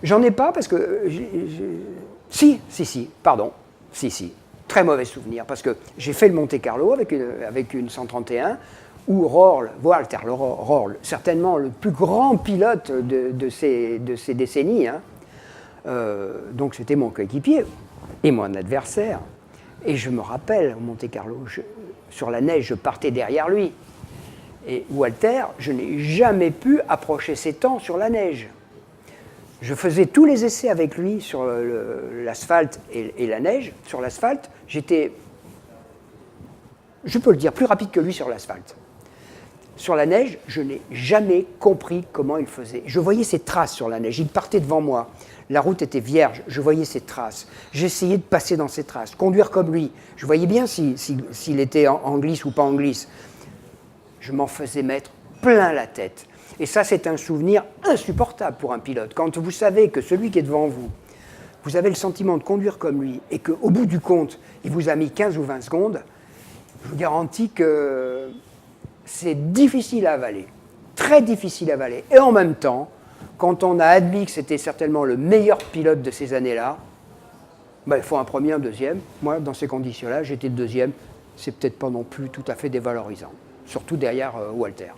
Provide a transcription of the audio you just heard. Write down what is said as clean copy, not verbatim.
J'en ai pas parce que... Si, pardon. Si. Très mauvais souvenir parce que j'ai fait le Monte-Carlo avec une 131 où Walter Röhrl, certainement le plus grand pilote de ces décennies, hein, donc c'était mon coéquipier et mon adversaire. Et je me rappelle, au Monte-Carlo, sur la neige, je partais derrière lui. Et Walter, je n'ai jamais pu approcher ses temps sur la neige. Je faisais tous les essais avec lui sur l'asphalte et la neige. Sur l'asphalte, j'étais, je peux le dire, plus rapide que lui sur l'asphalte. Sur la neige, je n'ai jamais compris comment il faisait. Je voyais ses traces sur la neige. Il partait devant moi. La route était vierge. Je voyais ses traces. J'essayais de passer dans ses traces, conduire comme lui. Je voyais bien s'il était en glisse ou pas en glisse. Je m'en faisais mettre plein la tête. Et ça, c'est un souvenir insupportable pour un pilote. Quand vous savez que celui qui est devant vous, vous avez le sentiment de conduire comme lui et qu'au bout du compte, il vous a mis 15 ou 20 secondes, je vous garantis que c'est difficile à avaler, très difficile à avaler. Et en même temps, quand on a admis que c'était certainement le meilleur pilote de ces années-là, il faut un premier, un deuxième. Moi, dans ces conditions-là, j'étais le deuxième. C'est peut-être pas non plus tout à fait dévalorisant, surtout derrière Walter.